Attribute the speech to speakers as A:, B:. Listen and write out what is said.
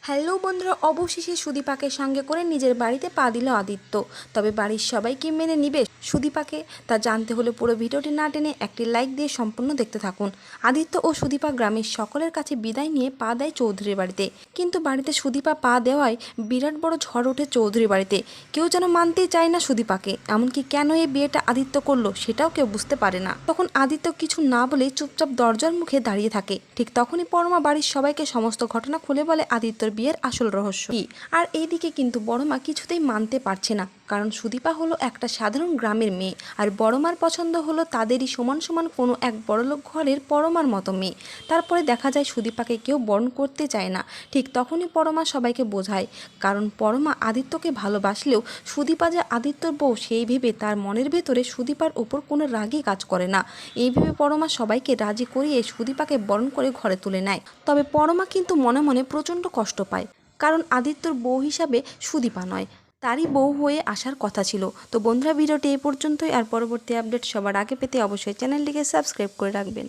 A: Hello বন্ধুরা, অবশেষে সুদীপাকে সঙ্গে করে নিজের বাড়িতে পা দিল আদিত্য। তবে বাড়ির সবাই কি মেনে নিবে সুদীপাকে, তা জানতে হলে পুরো ভিডিওটি না টেনে একটি লাইক দিয়ে সম্পূর্ণ দেখতে থাকুন। আদিত্য ও সুদীপা গ্রামের সকলের কাছে বিদায় নিয়ে পা দেয় চৌধুরীর বাড়িতে, কিন্তু বাড়িতে সুদীপা পা দেওয়ায় বিরাট বড় ঝড় ওঠে চৌধুরী বাড়িতে। কেউ যেন মানতেই চায় না সুদীপাকে, এমনকি কেন এই বিয়েটা আদিত্য করলো সেটাও কেউ বুঝতে পারে না। তখন আদিত্য কিছু না বলে চুপচাপ দরজার মুখে দাঁড়িয়ে থাকে। ঠিক তখনই পরমা বাড়ির সবাইকে সমস্ত ঘটনা খুলে বলে আদিত্যর বিয়ের আসল রহস্য কি। আর এইদিকে কিন্তু বড়মা কিছুতেই মানতে পারছে না, কারণ সুদীপা হলো একটা সাধারণ গ্রামের মেয়ে, আর বড়মার পছন্দ হলো তাদেরই সমান সমান কোনো এক বড়লোক ঘরের পরমার মতো মেয়ে। তারপরে দেখা যায় সুদীপাকে কেউ বরণ করতে চায় না। ঠিক তখনই পরমা সবাইকে বোঝায়, কারণ পরমা আদিত্যকে ভালোবাসলেও সুদীপা যে আদিত্যর বউ সেই ভেবে তার মনের ভেতরে সুদীপার ওপর কোনো রাগই কাজ করে না। এই ভেবে পরমা সবাইকে রাজি করিয়ে সুদীপাকে বরণ করে ঘরে তুলে নেয়। তবে পরমা কিন্তু মনে মনে প্রচণ্ড কষ্ট পায়, কারণ আদিত্যর বউ হিসাবে সুদীপা নয়, তারই বউ হয়ে আসার কথা ছিল। তো বন্ধুরা, ভিডিওটি এই পর্যন্তই। আর পরবর্তী আপডেট সবার আগে পেতে অবশ্যই চ্যানেলটিকে সাবস্ক্রাইব করে রাখবেন।